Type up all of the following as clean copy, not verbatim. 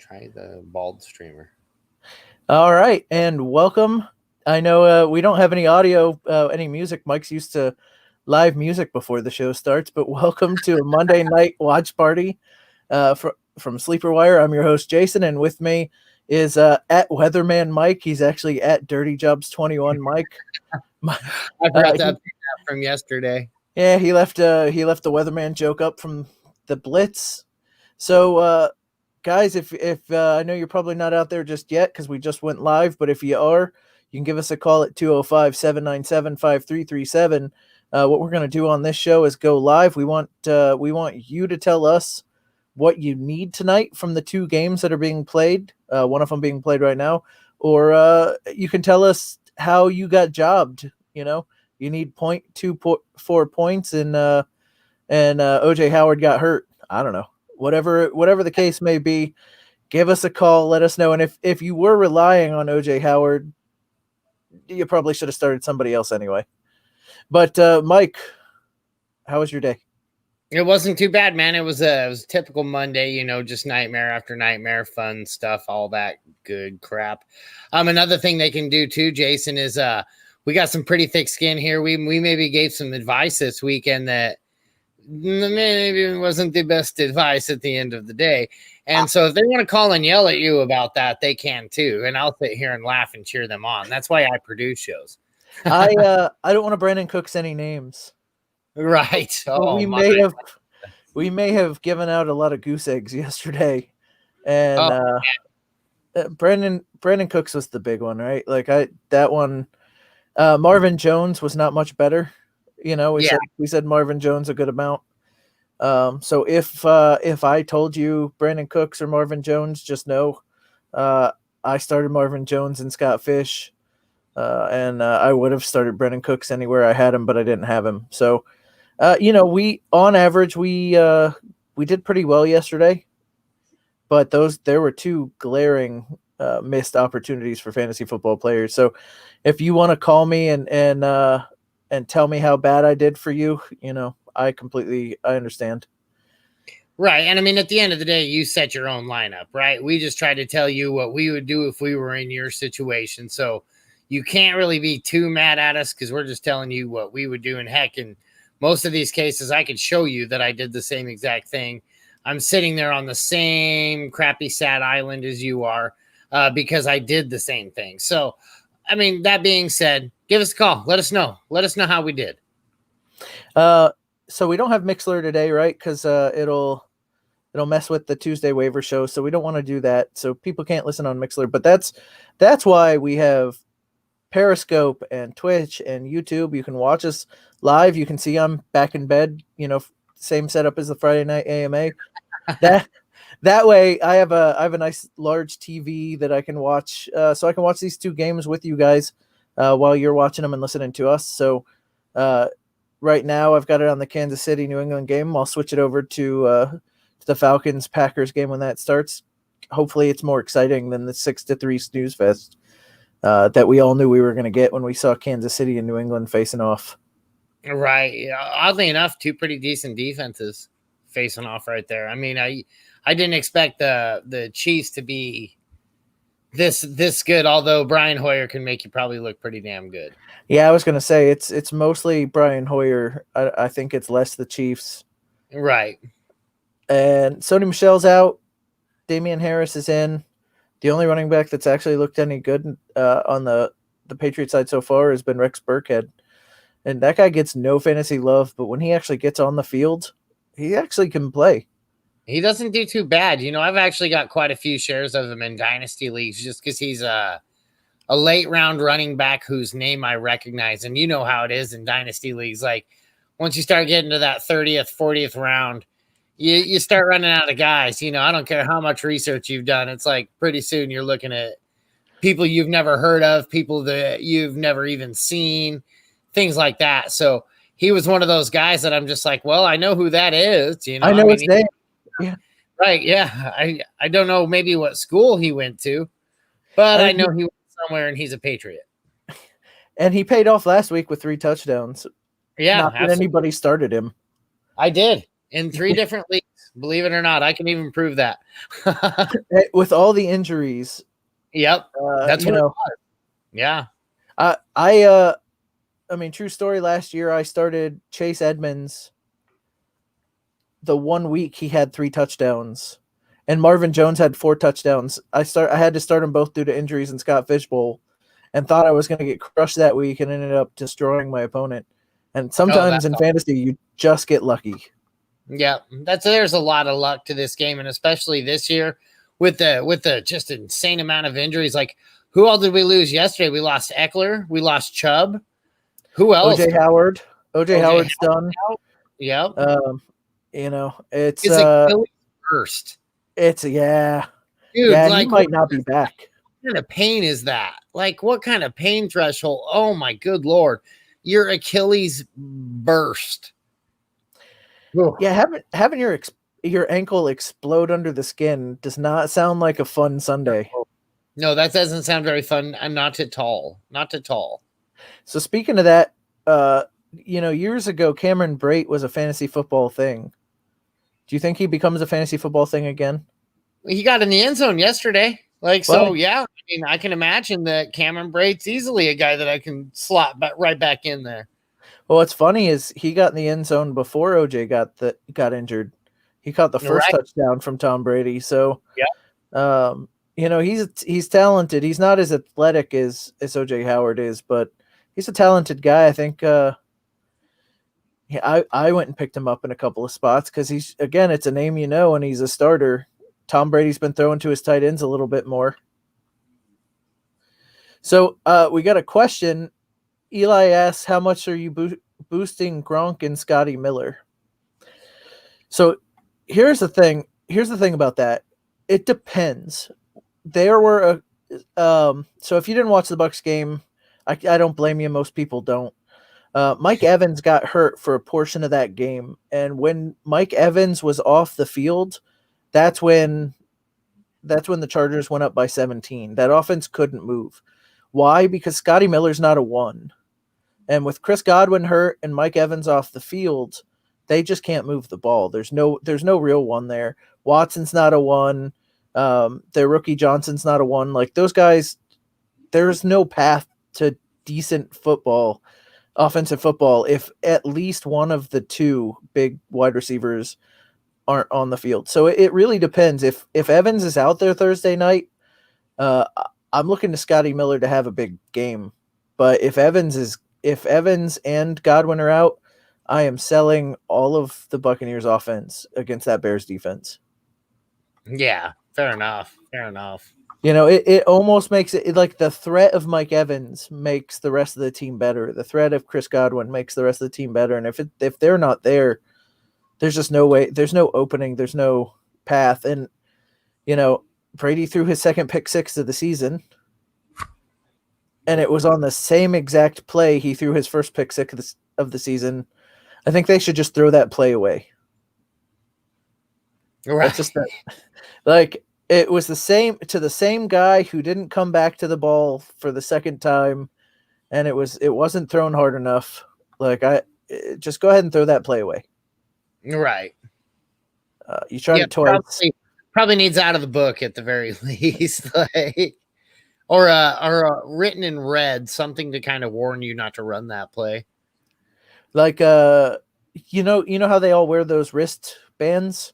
Try the bald streamer. All right, and welcome. I know we don't have any audio, any music. Mike's used to live music before the show starts, but welcome to a Monday night watch party from Sleeper Wire. I'm your host, Jason, and with me is at Weatherman Mike. He's actually at Dirty Jobs 21 Mike. I forgot to update that from yesterday. Yeah, he left the Weatherman joke up from the Blitz. So, guys, if I know you're probably not out there just yet because we just went live, but if you are, you can give us a call at 205-797-5337. What we're going to do on this show is go live. We want you to tell us what you need tonight from the two games that are being played, one of them being played right now, or you can tell us how you got jobbed. You know, you need 0.24 points, and OJ Howard got hurt. I don't know. Whatever the case may be, give us a call. Let us know. And if you were relying on OJ Howard, you probably should have started somebody else anyway. But Mike, how was your day? It wasn't too bad, man. It was a typical Monday, just nightmare after nightmare, fun stuff, all that good crap. Another thing they can do too, Jason, is we got some pretty thick skin here. We maybe gave some advice this weekend that maybe wasn't the best advice at the end of the day. And so if they want to call and yell at you about that, they can too. And I'll sit here and laugh and cheer them on. That's why I produce shows. I don't want to Brandon Cooks any names. Right. Oh, we may have given out a lot of goose eggs yesterday. And Brandon Cooks was the big one, right? Like that one, Marvin Jones was not much better. We said Marvin Jones a good amount. So if I told you Brandon Cooks or Marvin Jones, just know I started Marvin Jones and Scott Fish, and I would have started Brandon Cooks anywhere I had him, but I didn't have him. So we on average we did pretty well yesterday, but there were two glaring missed opportunities for fantasy football players. So if you want to call me and tell me how bad I did for you, I understand. Right. And I mean, at the end of the day, you set your own lineup, right? We just try to tell you what we would do if we were in your situation. So you can't really be too mad at us because we're just telling you what we would do. And heck, in most of these cases, I could show you that I did the same exact thing. I'm sitting there on the same crappy, sad island as you are because I did the same thing. So, I mean, that being said, give us a call. Let us know. Let us know how we did. So we don't have Mixler today, right? Because it'll mess with the Tuesday waiver show. So we don't want to do that. So people can't listen on Mixler. But that's why we have Periscope and Twitch and YouTube. You can watch us live. You can see I'm back in bed. Same setup as the Friday night AMA. That way, I have a nice large TV that I can watch, so I can watch these two games with you guys while you're watching them and listening to us. So right now, I've got it on the Kansas City New England game. I'll switch it over to the Falcons Packers game when that starts. Hopefully, it's more exciting than the 6-3 snooze fest that we all knew we were going to get when we saw Kansas City and New England facing off. Right. Oddly enough, two pretty decent defenses facing off right there. I mean, I didn't expect the Chiefs to be this good, although Brian Hoyer can make you probably look pretty damn good. Yeah, I was going to say it's mostly Brian Hoyer. I think it's less the Chiefs. Right. And Sony Michel's out. Damian Harris is in. The only running back that's actually looked any good on the Patriots side so far has been Rex Burkhead. And that guy gets no fantasy love, but when he actually gets on the field, he actually can play. He doesn't do too bad. I've actually got quite a few shares of him in dynasty leagues just because he's a late round running back whose name I recognize. And you know how it is in dynasty leagues. Like once you start getting to that 30th, 40th round, you start running out of guys. I don't care how much research you've done. It's like pretty soon you're looking at people you've never heard of, people that you've never even seen, things like that. So he was one of those guys that I'm just like, well, I know who that is. I know his name. Yeah. Right. Yeah. I don't know maybe what school he went to, but I know he went somewhere and he's a Patriot. And he paid off last week with 3 touchdowns. Yeah. Not that anybody started him. I did in 3 different leagues. Believe it or not, I can even prove that. With all the injuries. Yep. That's what it was. Yeah. I mean, true story. Last year, I started Chase Edmonds. The 1 week he had 3 touchdowns, and Marvin Jones had 4 touchdowns. I had to start them both due to injuries in Scott Fishbowl, and thought I was going to get crushed that week, and ended up destroying my opponent. And sometimes in fantasy, you just get lucky. Yeah, there's a lot of luck to this game, and especially this year with the just insane amount of injuries. Like, who all did we lose yesterday? We lost Eckler, we lost Chubb. Who else? OJ Howard. OJ Howard's done. Yep. It's Achilles burst. Dude. Yeah, like, he might not be back. What kind of pain is that? Like, what kind of pain threshold? Oh my good Lord, your Achilles burst. Yeah, having your ankle explode under the skin does not sound like a fun Sunday. No, that doesn't sound very fun, and not at all. Not at all. So speaking of that, years ago, Cameron Brate was a fantasy football thing. Do you think he becomes a fantasy football thing again? He got in the end zone yesterday. Yeah. I mean, I can imagine that Cameron Brate's easily a guy that I can slot right back in there. Well, what's funny is he got in the end zone before OJ got injured. He caught the first touchdown from Tom Brady. So, yeah. He's talented. He's not as athletic as OJ Howard is, but he's a talented guy. I think I went and picked him up in a couple of spots because it's a name and he's a starter. Tom Brady's been throwing to his tight ends a little bit more. So we got a question. Eli asks, how much are you boosting Gronk and Scotty Miller? So here's the thing. Here's the thing about that. It depends. There were so if you didn't watch the Bucs game, I don't blame you. Most people don't. Mike Evans got hurt for a portion of that game, and when Mike Evans was off the field, that's when the Chargers went up by 17. That offense couldn't move. Why? Because Scotty Miller's not a 1. And with Chris Godwin hurt and Mike Evans off the field, they just can't move the ball. There's no real 1 there. Watson's not a 1. Their rookie Johnson's not a 1. Like, those guys, there's no path to decent football, offensive football, if at least one of the 2 big wide receivers aren't on the field. So it really depends. If Evans is out there Thursday night, I'm looking to Scotty Miller to have a big game. But if Evans and Godwin are out, I am selling all of the Buccaneers offense against that Bears defense. Yeah, fair enough. It almost makes it like the threat of Mike Evans makes the rest of the team better. The threat of Chris Godwin makes the rest of the team better. And if they're not there, there's just no way. There's no opening. There's no path. And, Brady threw his second pick 6 of the season, and it was on the same exact play he threw his first pick 6 of the season. I think they should just throw that play away. Right. That's just that. Like, it was the same guy who didn't come back to the ball for the second time, and it wasn't thrown hard enough. Like, just go ahead and throw that play away. Right. You tried it twice. Probably needs out of the book at the very least, or written in red, something to kind of warn you not to run that play. Like, you know how they all wear those wrist bands?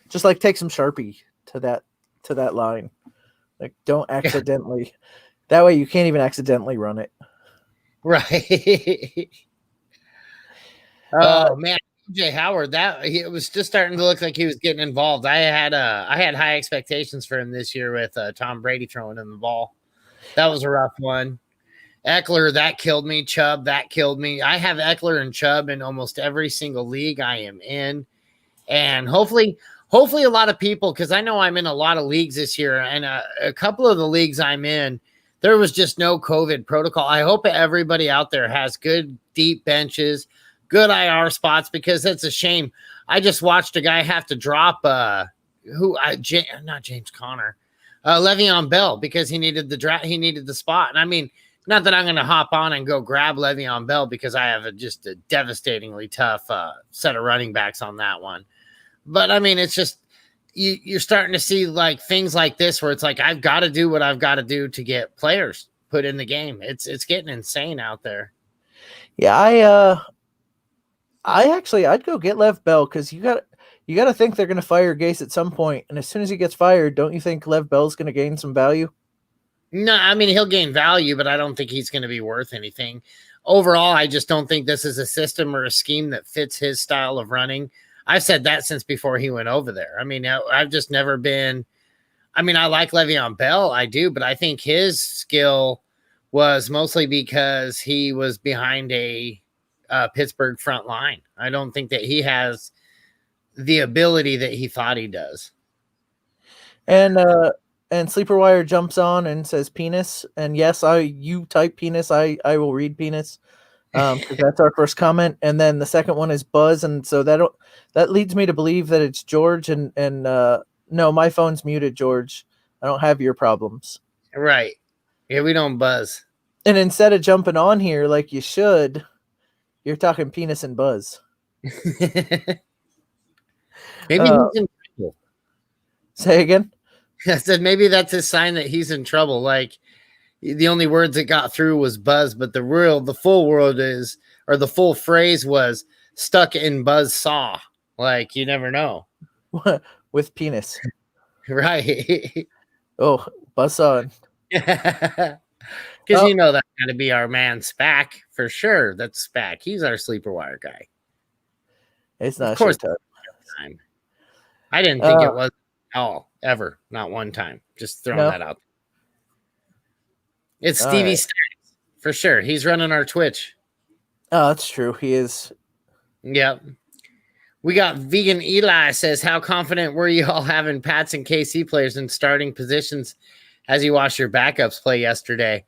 Just like take some Sharpie to that line. Like, don't accidentally. That way you can't even accidentally run it. Right. Oh man, OJ Howard, it was just starting to look like he was getting involved. I had high expectations for him this year with Tom Brady throwing him the ball. That was a rough one. Eckler, that killed me. Chubb, that killed me. I have Eckler and Chubb in almost every single league I am in, and hopefully a lot of people, because I know I'm in a lot of leagues this year, and a couple of the leagues I'm in, there was just no COVID protocol. I hope everybody out there has good deep benches, good IR spots, because it's a shame. I just watched a guy have to drop not James Conner, Le'Veon Bell, because he needed the spot. And I mean, not that I'm going to hop on and go grab Le'Veon Bell, because I have just a devastatingly tough set of running backs on that one. But I mean, it's just you're starting to see like things like this where it's like I've got to do what I've got to do to get players put in the game. It's getting insane out there. Yeah, I'd go get Lev Bell because you got to think they're going to fire Gase at some point, and as soon as he gets fired, don't you think Lev Bell's going to gain some value? No, I mean he'll gain value, but I don't think he's going to be worth anything. Overall, I just don't think this is a system or a scheme that fits his style of running. I've said that since before he went over there. I mean, I've just never been. I mean, I like Le'Veon Bell, I do, but I think his skill was mostly because he was behind a Pittsburgh front line. I don't think that he has the ability that he thought he does. And Sleeper Wire jumps on and says penis. And yes, you type penis, I will read penis. Because that's our first comment. And then the second one is Buzz, and so that leads me to believe that it's George and no, my phone's muted, George. I don't have your problems. Right. Yeah, we don't buzz. And instead of jumping on here like you should, you're talking penis and Buzz. Maybe he's in trouble. Say again? I said maybe that's a sign that he's in trouble. Like the only words that got through was Buzz, but the full phrase was stuck in Buzz saw. Like you never know. With penis. Right. Oh, Buzz on. Because you know that's got to be our man Spack for sure. That's Spack. He's our Sleeper Wire guy. It's not. Of course, time. I didn't think it was at all, ever, not one time. Just throwing that out. It's Stevie Stacks for sure. He's running our Twitch. Oh, that's true. He is. Yep. We got Vegan Eli says, how confident were you all having Pats and KC players in starting positions as you watched your backups play yesterday?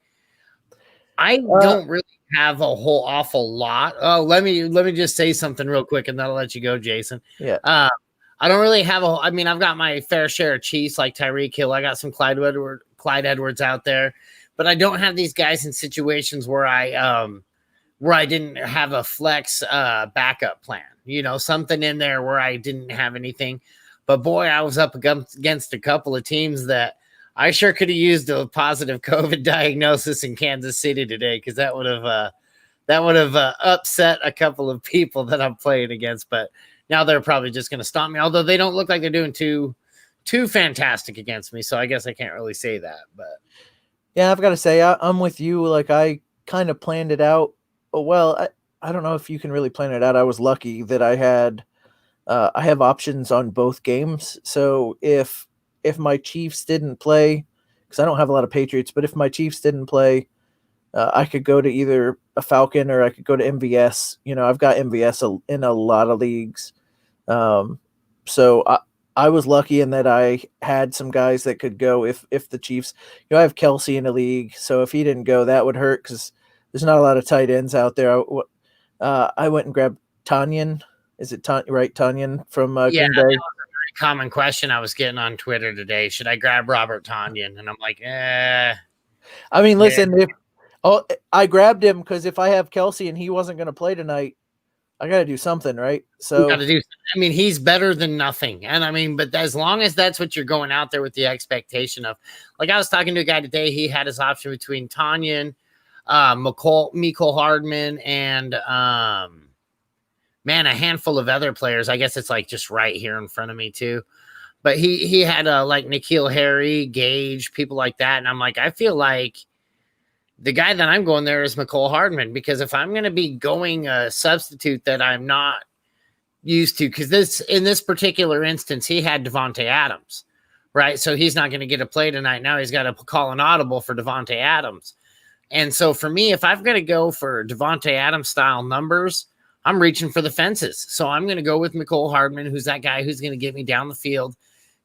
I don't really have a whole awful lot. Oh, let me just say something real quick and then I'll let you go, Jason. Yeah. I don't really have I mean, I've got my fair share of Chiefs like Tyreek Hill. I got some Clyde Edwards out there, but I don't have these guys in situations where I didn't have a flex backup plan. You know, something in there where I didn't have anything. But boy, I was up against a couple of teams that I sure could have used a positive COVID diagnosis in Kansas City today, because that would have upset a couple of people that I'm playing against. But now they're probably just going to stomp me. Although they don't look like they're doing too fantastic against me, so I guess I can't really say that. But yeah, I've got to say I'm with you. Like I kind of planned it out. Well, I don't know if you can really plan it out. I was lucky that I have options on both games. So if my Chiefs didn't play, because I don't have a lot of Patriots, but if my Chiefs didn't play, I could go to either a Falcon or I could go to MVS. You know, I've got MVS in a lot of leagues. So I was lucky in that I had some guys that could go if the Chiefs, you know, I have Kelsey in a league. So if he didn't go, that would hurt because there's not a lot of tight ends out there. I went and grabbed Tanyan. Is it Tanyan from Green Bay? That was a very common question I was getting on Twitter today. Should I grab Robert Tanyan? And I'm like, I mean, listen, I grabbed him because if I have Kelsey and he wasn't going to play tonight, I got to do something, right? So got to do. I mean, he's better than nothing, and I mean, but as long as that's what you're going out there with the expectation of, like I was talking to a guy today, he had his option between Tanyan, Mecole Hardman, and a handful of other players. I guess it's like just right here in front of me too. But he had like N'Keal Harry, Gage, people like that, and I'm like, I feel like the guy that I'm going there is Mecole Hardman, because if I'm going to be going a substitute that I'm not used to, because in this particular instance, he had Devontae Adams, right? So he's not going to get a play tonight. Now he's got to call an audible for Devontae Adams. And so for me, if I'm going to go for Devontae Adams style numbers, I'm reaching for the fences. So I'm going to go with Mecole Hardman, who's that guy who's going to get me down the field,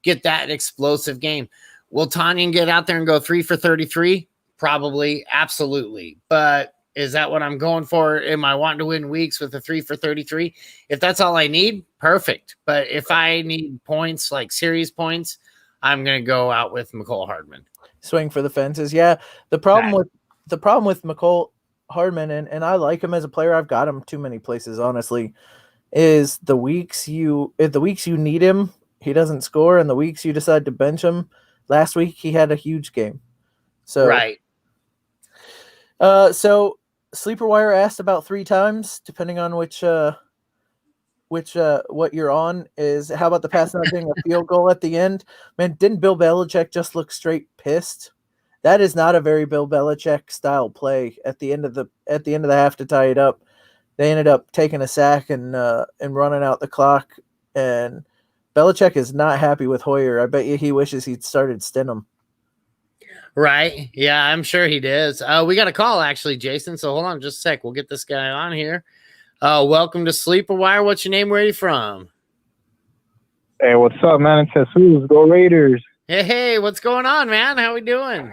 get that explosive game. Will Tanyan get out there and go 3 for 33? Probably, absolutely. But is that what I'm going for? Am I wanting to win weeks with a 3 for 33? If that's all I need, perfect. But if I need points, like series points, I'm going to go out with Mecole Hardman. Swing for the fences. Yeah. The problem with Mecole Hardman, and I like him as a player. I've got him too many places, honestly, is the weeks you need him, he doesn't score, and the weeks you decide to bench him. Last week he had a huge game. So Right. So Sleeper Wire asked about 3 times, depending on which what you're on, is how about the pass not being a field goal at the end? Man, didn't Bill Belichick just look straight pissed? That is not a very Bill Belichick style play at the end of the half to tie it up. They ended up taking a sack and running out the clock, and Belichick is not happy with Hoyer. I bet you he wishes he'd started Stidham. Right. Yeah, I'm sure he does. We got a call actually, Jason. So hold on just a sec. We'll get this guy on here. Welcome to Sleeper Wire. What's your name? Where are you from? Hey, what's up, man? It's Jesus. Go Raiders. Hey, what's going on, man? How we doing?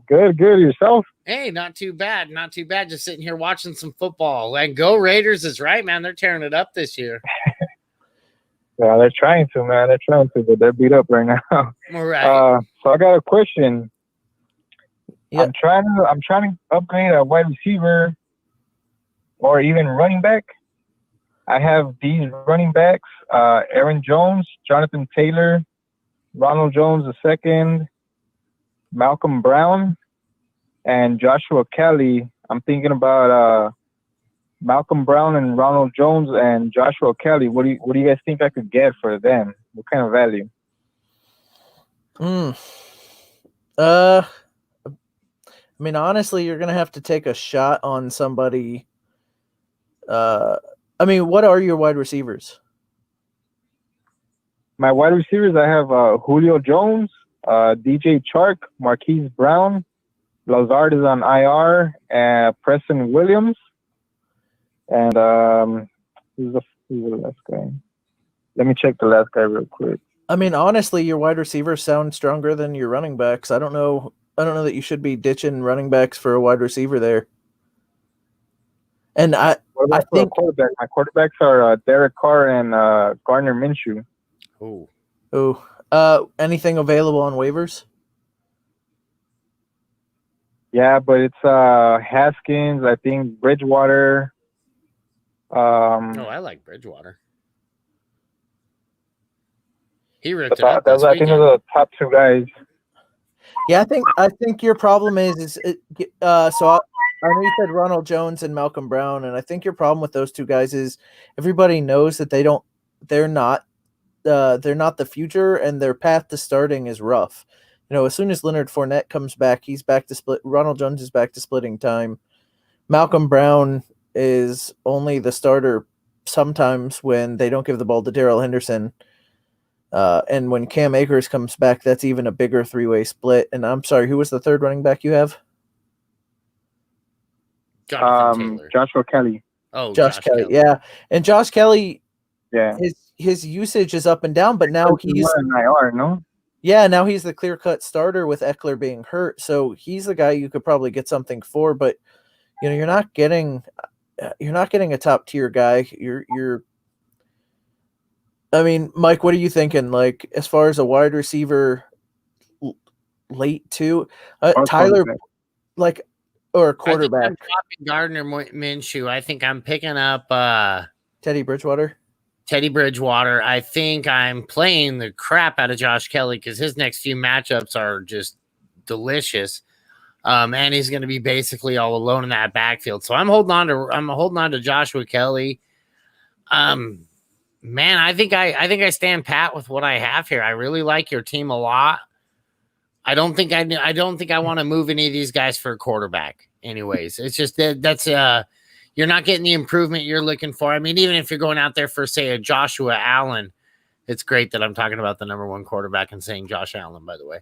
Good. Yourself? Hey, not too bad. Not too bad. Just sitting here watching some football. And Go Raiders is right, man. They're tearing it up this year. Yeah, they're trying to, man. They're trying to, but they're beat up right now. All right. So I got a question. Yeah. I'm trying to upgrade a wide receiver or even running back. I have these running backs: Aaron Jones, Jonathan Taylor, Ronald Jones II, Malcolm Brown, and Joshua Kelly. I'm thinking about Malcolm Brown and Ronald Jones and Joshua Kelly. What do you guys think I could get for them? What kind of value? I mean, honestly, you're gonna have to take a shot on somebody. I mean, what are your wide receivers? My wide receivers, I have Julio Jones, DJ Chark, Marquise Brown, Lazard is on IR, and Preston Williams. And who's the last guy? Let me check the last guy real quick. I mean, honestly, your wide receivers sound stronger than your running backs. I don't know that you should be ditching running backs for a wide receiver there. And I think quarterback. My quarterbacks are Derek Carr and Gardner Minshew. Anything available on waivers? Yeah, but it's Haskins. I think Bridgewater. I like Bridgewater. He ripped it up. I think those are the top 2 guys. Yeah, I think your problem is so I know you said Ronald Jones and Malcolm Brown, and I think your problem with those 2 guys is everybody knows that they're not the future, and their path to starting is rough. You know, as soon as Leonard Fournette comes back, he's back to split. Ronald Jones is back to splitting time. Malcolm Brown is only the starter sometimes when they don't give the ball to Darrell Henderson. And when Cam Akers comes back, that's even a bigger 3-way split. And I'm sorry, who was the third running back you have? Jonathan Taylor. Joshua Kelly. Oh, Josh Kelly. Yeah. And Josh Kelly, yeah, his usage is up and down, but now he's an IR, no? Yeah, now he's the clear-cut starter with Eckler being hurt. So he's the guy you could probably get something for, but you know, you're not getting a top-tier guy. I mean, Mike, what are you thinking? Like, as far as a wide receiver late too, Tyler, like, or a quarterback. I think I'm dropping Gardner Minshew. I think I'm picking up Teddy Bridgewater. I think I'm playing the crap out of Josh Kelly because his next few matchups are just delicious. And he's going to be basically all alone in that backfield. So I'm holding on to Joshua Kelly. Man, I think I stand pat with what I have here. I really like your team a lot. I don't think I want to move any of these guys for a quarterback. Anyways, it's just that's you're not getting the improvement you're looking for. I mean, even if you're going out there for, say, a Joshua Allen, it's great that I'm talking about the number 1 quarterback and saying Josh Allen, by the way.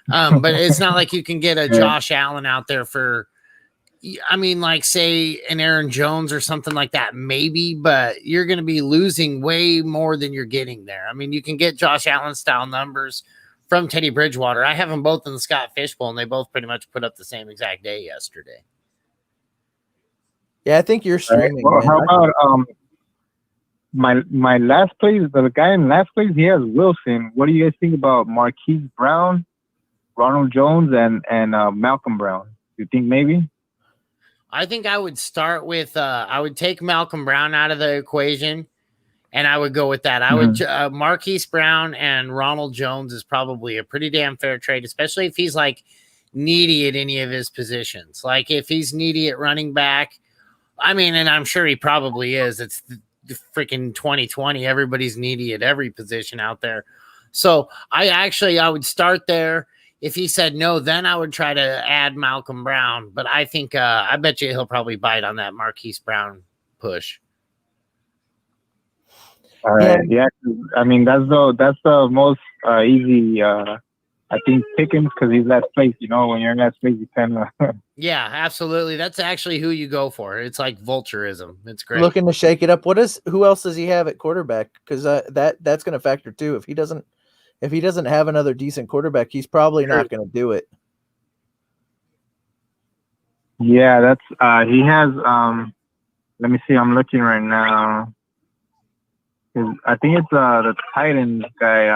But it's not like you can get a Josh Allen out there for, I mean, like, say, an Aaron Jones or something like that, maybe, but you're going to be losing way more than you're getting there. I mean, you can get Josh Allen style numbers from Teddy Bridgewater. I have them both in the Scott Fishbowl, and they both pretty much put up the same exact day yesterday. Yeah, I think you're streaming. Well, how about my last place? The guy in last place, he has Wilson. What do you guys think about Marquise Brown, Ronald Jones, and Malcolm Brown? You think maybe? I think I would start with I would take Malcolm Brown out of the equation, and I would go with that. I would Marquise Brown and Ronald Jones is probably a pretty damn fair trade, especially if he's like needy at any of his positions. Like if he's needy at running back, I mean, and I'm sure he probably is. It's the freaking 2020. Everybody's needy at every position out there. So I would start there. If he said no, then I would try to add Malcolm Brown. But I think I bet you he'll probably bite on that Marquise Brown push. All right. Yeah. I mean, that's the most easy. I think Pickens because he's last place. You know, when you're in last place, you kind of. Yeah, absolutely. That's actually who you go for. It's like vulturism. It's great. Looking to shake it up. Who else does he have at quarterback? Because that's going to factor too. If he doesn't have another decent quarterback, he's probably not going to do it. Yeah, that's he has. Let me see. I'm looking right now. I think it's the Titans guy.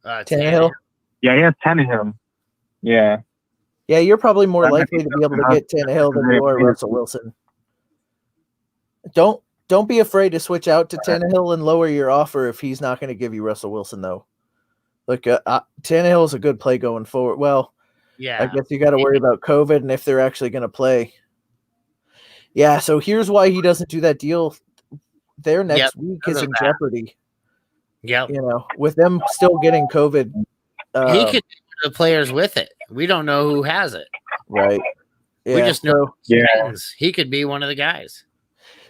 Tannehill. Yeah, he has Tannehill. Yeah. Yeah, you're probably more likely to be able to get Tannehill than you are Russell Wilson. Don't be afraid to switch out to Tannehill and lower your offer if he's not going to give you Russell Wilson, though. Look, Tannehill is a good play going forward. Well, yeah, I guess you got to worry about COVID and if they're actually going to play. Yeah, so here's why he doesn't do that deal. Their next week is in jeopardy. Yeah, you know, with them still getting COVID, he could the players with it. We don't know who has it. Right. Yeah, we just know he could be one of the guys.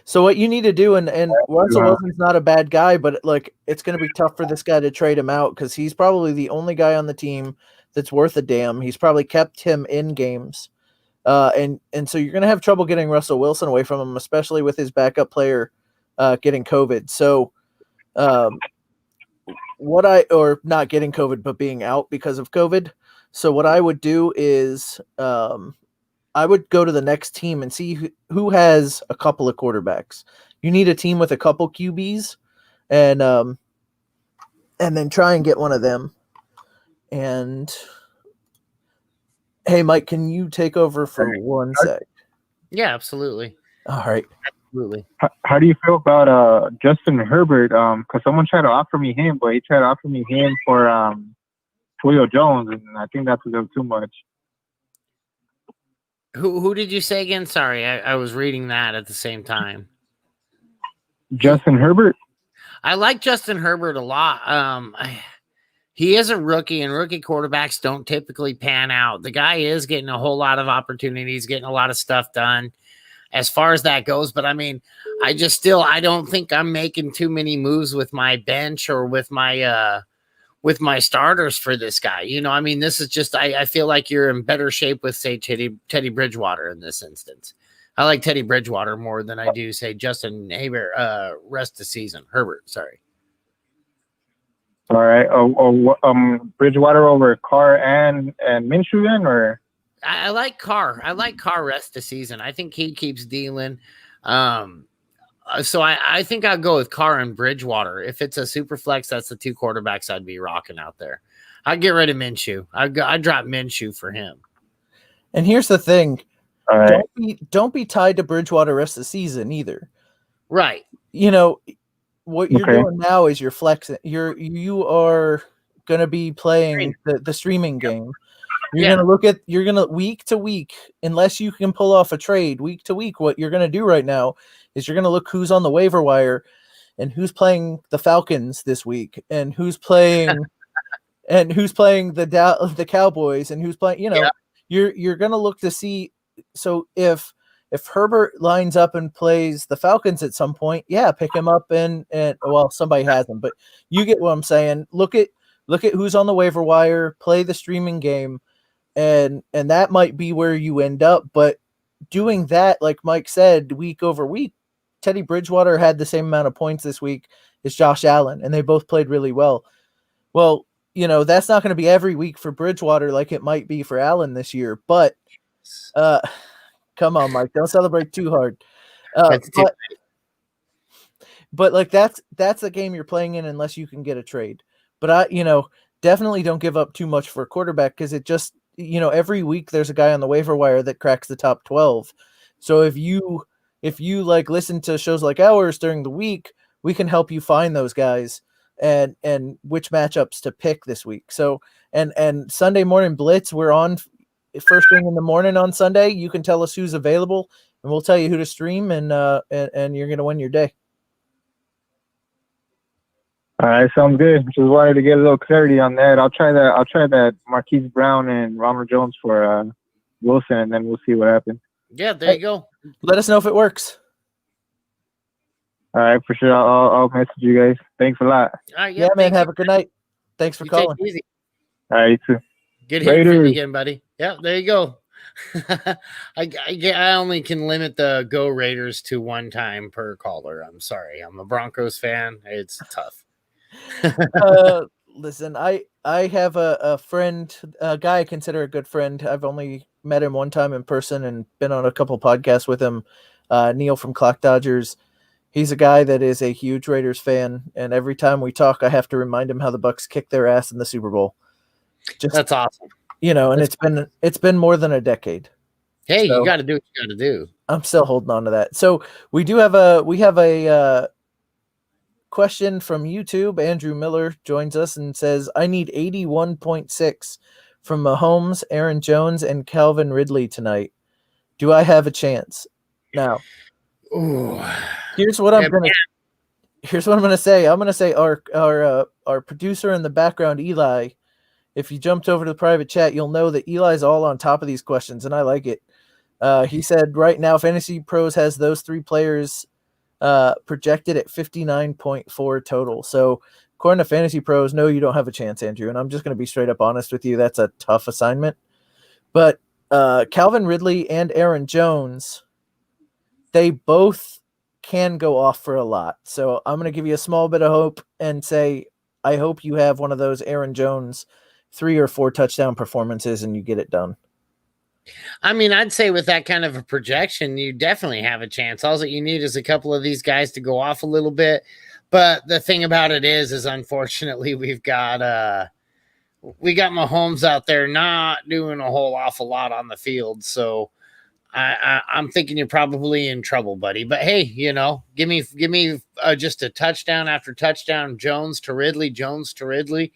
So what you need to do, and Russell Wilson's not a bad guy, but like it's going to be tough for this guy to trade him out because he's probably the only guy on the team that's worth a damn. He's probably kept him in games, and so you're going to have trouble getting Russell Wilson away from him, especially with his backup player getting COVID. So, or not getting COVID, but being out because of COVID. So what I would do is I would go to the next team and see who has a couple of quarterbacks. You need a team with a couple QBs, and then try and get one of them. And hey, Mike, can you take over for 1 sec? Yeah, absolutely. All right. Absolutely. How do you feel about Justin Herbert? Because someone tried to offer me him, but he tried to offer me him for Julio Jones, and I think that's a little too much. Who did you say again? Sorry, I was reading that at the same time. Justin Herbert. I like Justin Herbert a lot. He is a rookie, and rookie quarterbacks don't typically pan out. The guy is getting a whole lot of opportunities, getting a lot of stuff done as far as that goes. But I mean, I don't think I'm making too many moves with my bench or with my starters for this guy. You know, I mean, this is just, I feel like you're in better shape with, say, Teddy Bridgewater in this instance. I like Teddy Bridgewater more than I do, say, Justin Herbert, rest of season. Herbert, sorry. All right. Bridgewater over Carr and Minshew then, or? I like Carr. I like Carr rest of season. I think he keeps dealing. So I think I'll go with Carr and Bridgewater. If it's a super flex, that's the two quarterbacks I'd be rocking out there. I'd get rid of Minshew. I'd drop Minshew for him. And here's the thing. All right. Don't be tied to Bridgewater rest of the season either. Right. You know, what you're doing now is you're flexing. You are going to be playing the streaming game. You're going to week to week, unless you can pull off a trade week to week. What you're going to do right now is you're going to look who's on the waiver wire and who's playing the Falcons this week and who's playing the Cowboys and who's playing, you're going to look to see. So if Herbert lines up and plays the Falcons at some point, pick him up and well, somebody has him, but you get what I'm saying. Look at who's on the waiver wire, play the streaming game. And that might be where you end up. But doing that, like Mike said, week over week, Teddy Bridgewater had the same amount of points this week as Josh Allen, and they both played really well. Well, that's not going to be every week for Bridgewater like it might be for Allen this year. But come on, Mike, don't celebrate too hard. But like that's the game you're playing in unless you can get a trade. But definitely don't give up too much for a quarterback because it just every week there's a guy on the waiver wire that cracks the top 12. So if you like listen to shows like ours during the week, we can help you find those guys and which matchups to pick this week. So and Sunday morning blitz, we're on first thing in the morning on Sunday. You can tell us who's available, and we'll tell you who to stream, and you're gonna win your day. All right, sounds good. Just wanted to get a little clarity on that. I'll try that Marquise Brown and Ronald Jones for Wilson, and then we'll see what happens. Yeah, there you go. Let us know if it works. All right, for sure. I'll message you guys. Thanks a lot. All right, Yeah, man. Have a good night. Thanks for calling. Take it easy. All right, you too. Good hearing from you again, buddy. Yeah, there you go. I only can limit the Go Raiders to one time per caller. I'm sorry. I'm a Broncos fan. It's tough. Listen, I have a friend, a guy I consider a good friend. I've only met him one time in person and been on a couple podcasts with him. Neil from Clock Dodgers. He's a guy that is a huge Raiders fan, and every time we talk, I have to remind him how the Bucs kicked their ass in the Super Bowl. That's awesome. And it's been more than a decade. Hey, so, you got to do what you got to do. I'm still holding on to that. So we have a question from YouTube. Andrew Miller joins us and says, I need 81.6 from Mahomes, Aaron Jones, and Calvin Ridley tonight. Do I have a chance? Now, here's what I'm gonna say. I'm gonna say our producer in the background, Eli. If you jumped over to the private chat, you'll know that Eli's all on top of these questions, and I like it. He said right now, Fantasy Pros has those three players projected at 59.4 total. So according to Fantasy Pros, no, you don't have a chance, Andrew. And I'm just going to be straight up honest with you. That's a tough assignment. But Calvin Ridley and Aaron Jones, they both can go off for a lot. So I'm going to give you a small bit of hope and say, I hope you have one of those Aaron Jones 3 or 4 touchdown performances and you get it done. I mean, I'd say with that kind of a projection, you definitely have a chance. All that you need is a couple of these guys to go off a little bit. But the thing about it is unfortunately we got Mahomes out there not doing a whole awful lot on the field. So I'm thinking you're probably in trouble, buddy. But hey, give me just a touchdown after touchdown, Jones to Ridley.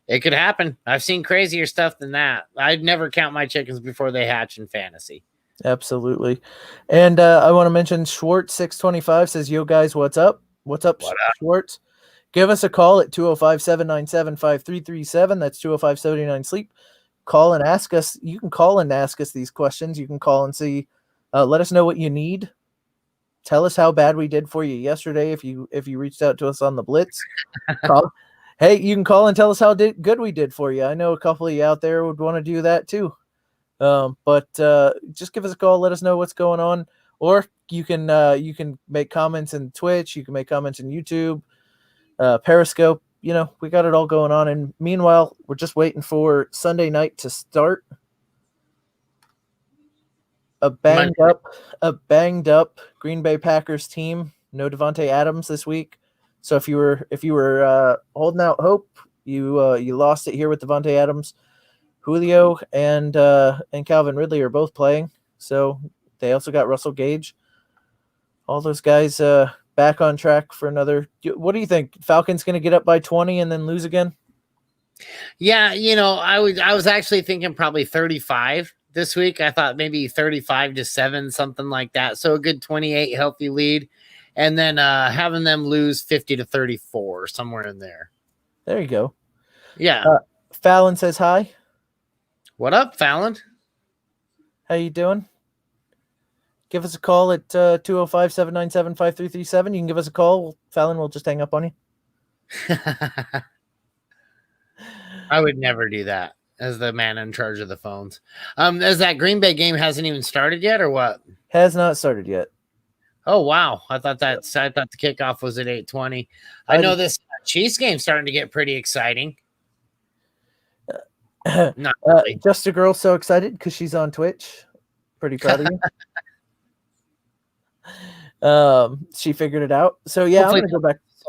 It could happen. I've seen crazier stuff than that. I'd never count my chickens before they hatch in fantasy. Absolutely. And I want to mention Schwartz625 says, yo guys, what's up? What's up, Schwartz? Give us a call at 205-797-5337. That's 205-79-SLEEP. Call and ask us. You can call and ask us these questions. You can call and see. Let us know what you need. Tell us how bad we did for you yesterday if you reached out to us on the Blitz. Hey, you can call and tell us how good we did for you. I know a couple of you out there would want to do that too. But just give us a call. Let us know what's going on. Or you can make comments in Twitch. You can make comments in YouTube, Periscope. We got it all going on. And meanwhile, we're just waiting for Sunday night to start. A banged up Green Bay Packers team. No Devontae Adams this week. So if you were holding out hope, you lost it here with Devontae Adams. Julio and Calvin Ridley are both playing. So they also got Russell Gage. All those guys back on track for another. What do you think? Falcons going to get up by 20 and then lose again? Yeah, I was actually thinking probably 35 this week. I thought maybe 35-7, something like that. So a good 28 healthy lead. And then having them lose 50-34, somewhere in there. There you go. Yeah. Fallon says hi. What up, Fallon? How you doing? Give us a call at 205-797-5337. You can give us a call. Fallon will just hang up on you. I would never do that as the man in charge of the phones. As that Green Bay game hasn't even started yet, or what? Has not started yet. Oh wow! I thought the kickoff was at 8:20. I know this Chiefs game's starting to get pretty exciting. Not really. Just a girl so excited because she's on Twitch. Pretty proud of you. She figured it out. So yeah, hopefully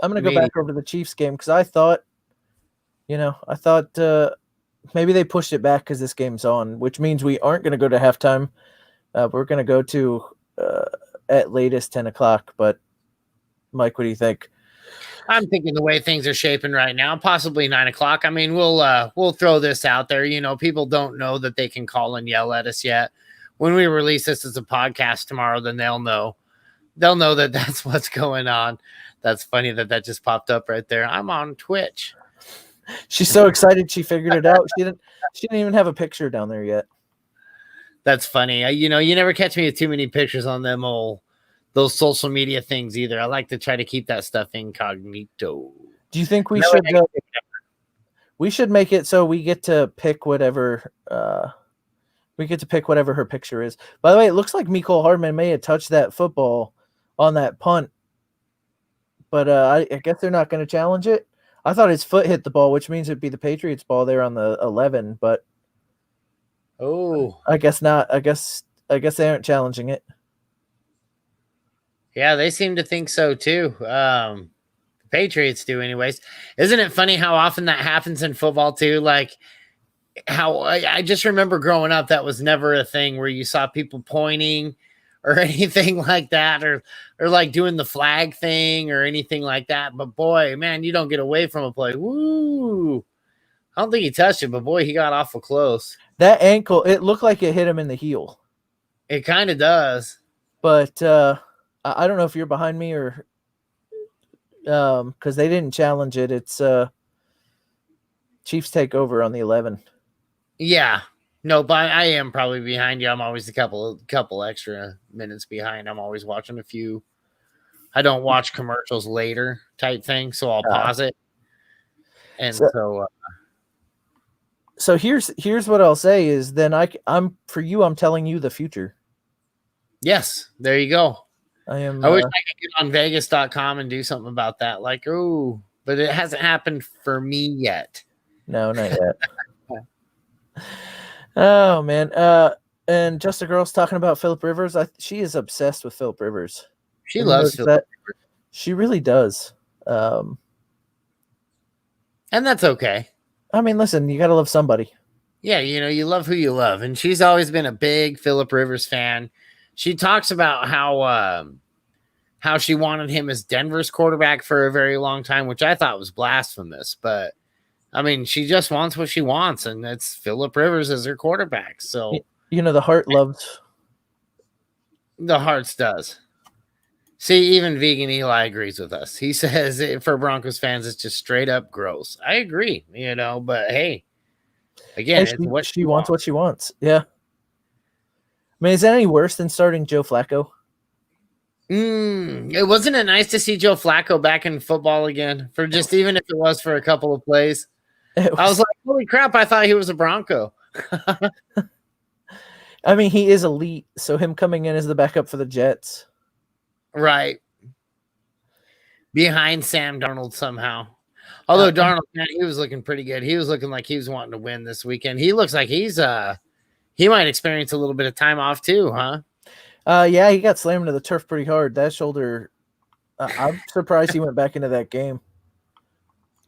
I'm gonna go back over to the Chiefs game because I thought maybe they pushed it back because this game's on, which means we aren't gonna go to halftime. We're gonna go to at latest 10 o'clock. But Mike, what do you think? I'm thinking the way things are shaping right now, possibly 9 o'clock. I mean, we'll throw this out there. You know, people don't know that they can call and yell at us yet. When we release this as a podcast tomorrow, then they'll know. They'll know that that's what's going on. That's funny that just popped up right there. I'm on Twitch. She's so excited she figured it out. She didn't even have a picture down there yet. That's funny. You know, you never catch me with too many pictures on those social media things either. I like to try to keep that stuff incognito. Do you think we should make it so we get to pick whatever her picture is? By the way, it looks like Mecole Hardman may have touched that football on that punt, but I guess they're not going to challenge it. I thought his foot hit the ball, which means it'd be the Patriots' ball there on the 11, but I guess not. I guess they aren't challenging it. Yeah, they seem to think so too. Patriots do anyways. Isn't it funny how often that happens in football too? Like how I just remember growing up, that was never a thing where you saw people pointing or anything like that, or like doing the flag thing or anything like that. But boy, man, you don't get away from a play. Woo! I don't think he touched it, but boy, he got awful close. That ankle, it looked like it hit him in the heel. It kind of does. But I don't know if you're behind me or because they didn't challenge it. It's Chiefs take over on the 11. Yeah. No, but I am probably behind you. I'm always a couple extra minutes behind. I'm always watching a few. I don't watch commercials later type thing, so I'll pause it. And so here's what I'll say is then I'm telling you the future. Yes, there you go. I wish I could get on Vegas.com and do something about that. Like, oh, but it hasn't happened for me yet. No, not yet. Oh man. And Just a Girl's talking about Philip Rivers. She is obsessed with Philip Rivers. She loves Philip Rivers. She really does. And that's okay. I mean, listen, you gotta love somebody. Yeah, you know, you love who you love. And she's always been a big Philip Rivers fan. She talks about how she wanted him as Denver's quarterback for a very long time, which I thought was blasphemous. But I mean, she just wants what she wants, and it's Philip Rivers as her quarterback. So you know, the heart loves. The hearts does. See, even Vegan Eli agrees with us. He says for Broncos fans, it's just straight up gross. I agree, you know, but hey, again, it's what she wants. What she wants. Yeah. I mean, is that any worse than starting Joe Flacco? It wasn't it nice to see Joe Flacco back in football again for just even if it was for a couple of plays. I was like, holy crap, I thought he was a Bronco. I mean, he is elite, so him coming in as the backup for the Jets. Right. Behind Sam Darnold somehow. Although Darnold, man, he was looking pretty good. He was looking like he was wanting to win this weekend. He looks like he might experience a little bit of time off too, huh? Yeah, he got slammed to the turf pretty hard. That shoulder, I'm surprised he went back into that game.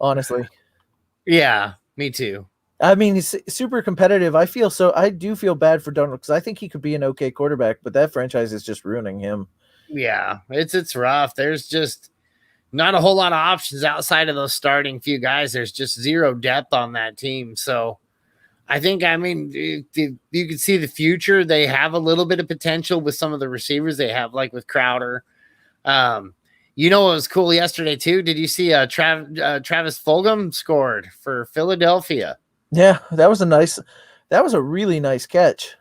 Honestly. Yeah, me too. I mean, he's super competitive. I do feel bad for Darnold because I think he could be an okay quarterback, but that franchise is just ruining him. Yeah, it's rough. There's just not a whole lot of options outside of those starting few guys. There's just zero depth on that team. So I mean, you can see the future. They have a little bit of potential with some of the receivers they have, like with Crowder. You know what was cool yesterday too? Did you see Travis Fulgham scored for Philadelphia? Yeah, that was a really nice catch.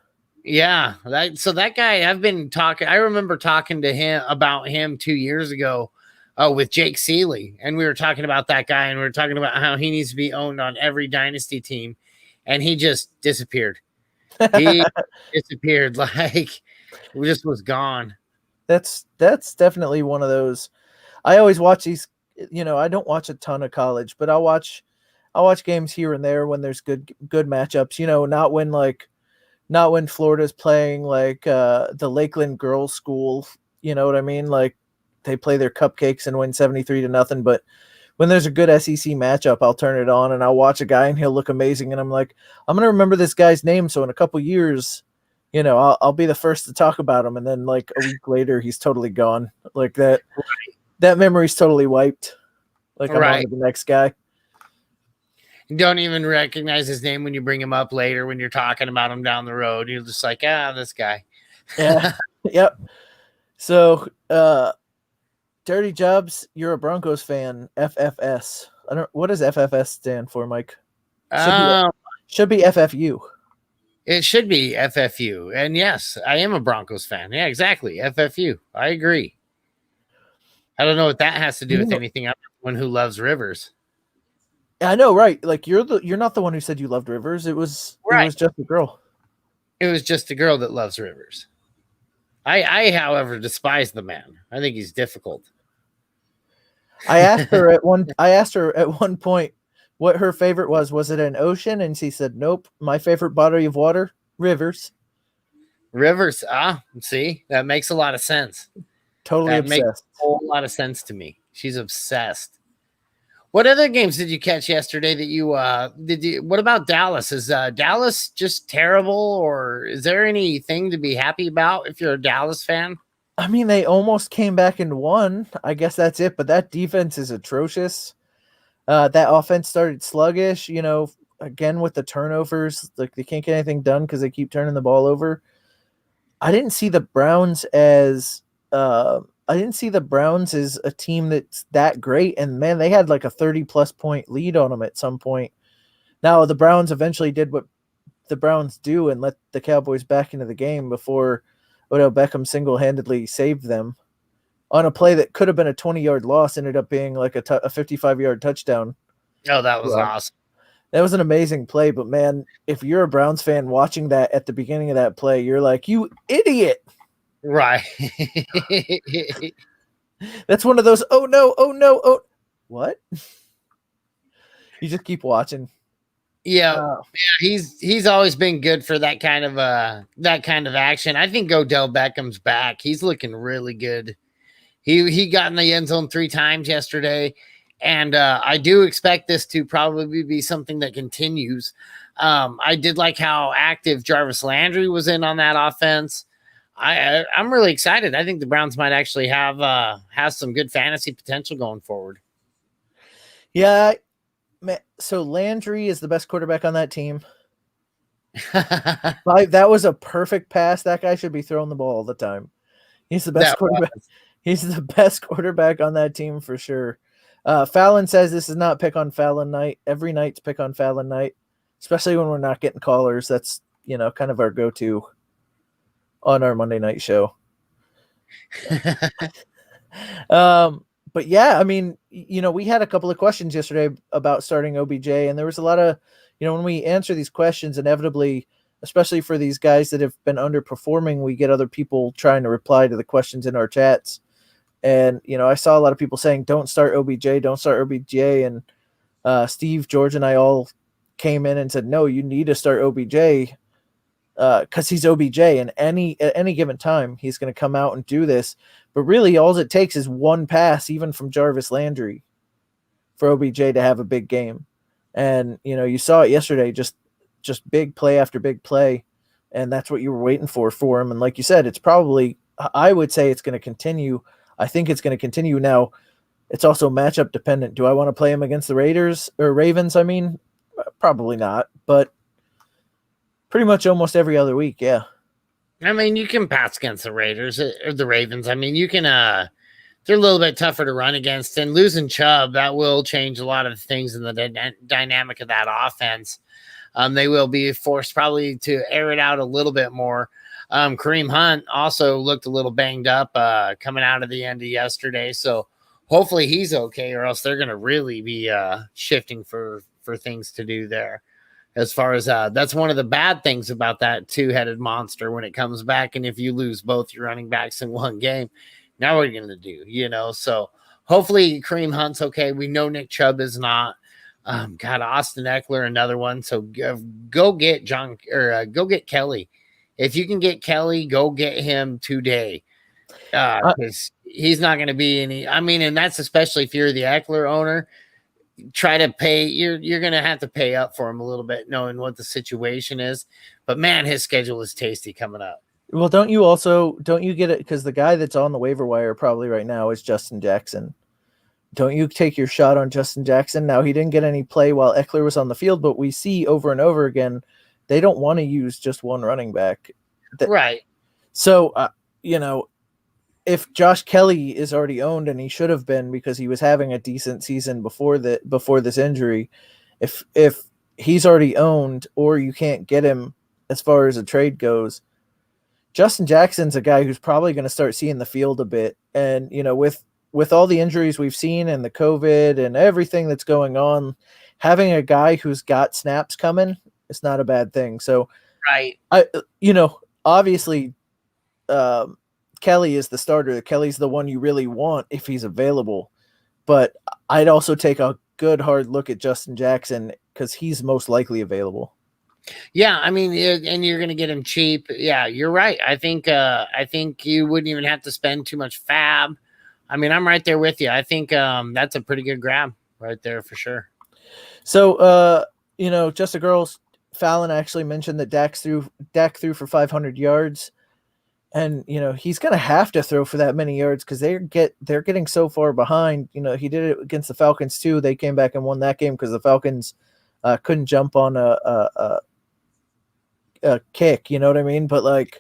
Yeah, that guy, I remember talking to him about him 2 years ago with Jake Seeley, and we were talking about that guy, and we were talking about how he needs to be owned on every dynasty team, and he just disappeared. He disappeared, like just was gone. That's definitely one of those. I always watch these, you know, I don't watch a ton of college, but I'll watch games here and there when there's good matchups, you know, not when Florida's playing like the Lakeland Girls School, you know what I mean? Like they play their cupcakes and win 73-0. But when there's a good SEC matchup, I'll turn it on and I'll watch a guy and he'll look amazing. And I'm like, I'm going to remember this guy's name. So in a couple years, I'll be the first to talk about him, and then like a week later, he's totally gone. Like that memory's totally wiped. Like I'm on to the next guy. You don't even recognize his name when you bring him up later when you're talking about him down the road. You're just like, this guy. Yeah. Yep. So, Dirty Jobs, you're a Broncos fan. FFS. What does FFS stand for, Mike? Should be FFU. It should be FFU. And yes, I am a Broncos fan. Yeah, exactly. FFU. I agree. I don't know what that has to do with anything. I'm the one who loves Rivers. I know, right? Like you're not the one who said you loved Rivers. It was just a girl. It was just a girl that loves Rivers. I however despise the man. I think he's difficult. I asked her at one point what her favorite was. Was it an ocean? And she said, nope. My favorite body of water, rivers. Rivers. See, that makes a lot of sense. Totally that obsessed. Makes a whole lot of sense to me. She's obsessed. What other games did you catch yesterday that you what about Dallas? Is Dallas just terrible, or is there anything to be happy about if you're a Dallas fan? I mean, they almost came back and won. I guess that's it, but that defense is atrocious. That offense started sluggish, again with the turnovers. Like they can't get anything done because they keep turning the ball over. I didn't see the Browns as a team that's that great. And man, they had like a 30+ point lead on them at some point. Now the Browns eventually did what the Browns do and let the Cowboys back into the game before Odell Beckham single-handedly saved them on a play that could have been a 20-yard loss, ended up being like a 55-yard touchdown. Oh, that was awesome. That was an amazing play. But man, if you're a Browns fan watching that at the beginning of that play, you're like, you idiot. Right. That's one of those, oh no, what? You just keep watching. Yeah, he's always been good for that kind of action. I think Odell Beckham's back. He's looking really good. He got in the end zone 3 times yesterday, and I do expect this to probably be something that continues. I did like how active Jarvis Landry was in on that offense. I'm really excited. I think the Browns might actually have some good fantasy potential going forward. Yeah, so Landry is the best quarterback on that team. That was a perfect pass. That guy should be throwing the ball all the time. He's the best quarterback. He's the best quarterback on that team for sure. Fallon says this is not pick on Fallon night. Every night's pick on Fallon night, especially when we're not getting callers. That's kind of our go-to on our Monday night show. But yeah, I mean, we had a couple of questions yesterday about starting OBJ, and there was a lot of, when we answer these questions, inevitably, especially for these guys that have been underperforming, we get other people trying to reply to the questions in our chats. And, I saw a lot of people saying, don't start OBJ. And Steve, George, and I all came in and said, no, you need to start OBJ because he's OBJ, and at any given time, he's going to come out and do this. But really, all it takes is one pass, even from Jarvis Landry, for OBJ to have a big game. And, you saw it yesterday, just big play after big play. And that's what you were waiting for him. And like you said, I would say it's going to continue. I think it's going to continue. Now, it's also matchup dependent. Do I want to play him against the Ravens? I mean, probably not, but pretty much almost every other week. Yeah. I mean, you can pass against the Raiders or the Ravens. I mean, you can, they're a little bit tougher to run against, and losing Chubb, that will change a lot of things in the dynamic of that offense. They will be forced probably to air it out a little bit more. Kareem Hunt also looked a little banged up coming out of the end of yesterday. So hopefully he's okay, or else they're going to really be shifting for things to do there. As far as that's one of the bad things about that 2-headed monster when it comes back. And if you lose both your running backs in one game, now what are you going to do? So hopefully Kareem Hunt's okay. We know Nick Chubb is not. Austin Eckler, another one. So go get go get Kelly. If you can get Kelly, go get him today. Because he's not going to be any. I mean, and that's especially if you're the Eckler owner. try to pay. You're gonna have to pay up for him a little bit, knowing what the situation is. But man, his schedule is tasty coming up. Well, don't you get it because the guy that's on the waiver wire probably right now is Justin Jackson. Don't you take your shot on Justin Jackson? Now, he didn't get any play while Eckler was on the field, but we see over and over again they don't want to use just one running back. Right. So, if Josh Kelly is already owned, and he should have been because he was having a decent season before this injury, if he's already owned or you can't get him as far as a trade goes, Justin Jackson's a guy who's probably going to start seeing the field a bit. And, with all the injuries we've seen and the COVID and everything that's going on, having a guy who's got snaps coming is not a bad thing. So, right. Obviously, Kelly is the starter. Kelly's the one you really want if he's available. But I'd also take a good hard look at Justin Jackson because he's most likely available. Yeah, I mean, and you're going to get him cheap. Yeah, you're right. I think you wouldn't even have to spend too much fab. I mean, I'm right there with you. I think that's a pretty good grab right there for sure. So, just a girls, Fallon actually mentioned that Dak threw for 500 yards. And, he's going to have to throw for that many yards because they're getting so far behind. He did it against the Falcons too. They came back and won that game because the Falcons couldn't jump on a kick. You know what I mean? But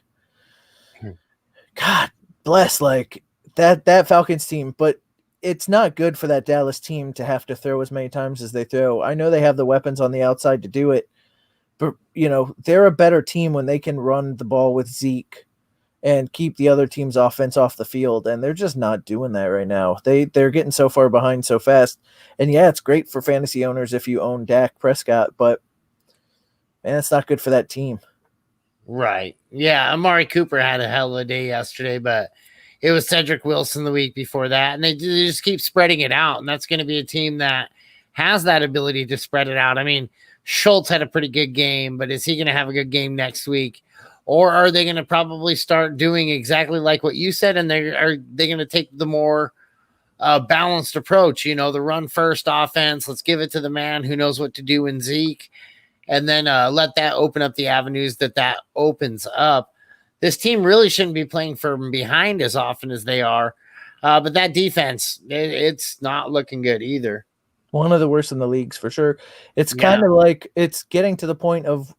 God bless that Falcons team. But it's not good for that Dallas team to have to throw as many times as they throw. I know they have the weapons on the outside to do it, but they're a better team when they can run the ball with Zeke and keep the other team's offense off the field. And they're just not doing that right now. They're getting so far behind so fast. And yeah, it's great for fantasy owners if you own Dak Prescott, but man, it's not good for that team. Right. Yeah. Amari Cooper had a hell of a day yesterday, but it was Cedric Wilson the week before that. And they just keep spreading it out. And that's going to be a team that has that ability to spread it out. I mean, Schultz had a pretty good game, but is he going to have a good game next week? Or are they going to probably start doing exactly like what you said? And are they going to take the more balanced approach? The run first offense. Let's give it to the man who knows what to do in Zeke. And then let that open up the avenues that opens up. This team really shouldn't be playing from behind as often as they are. But that defense, it's not looking good either. One of the worst in the leagues for sure. It's kind of like it's getting to the point of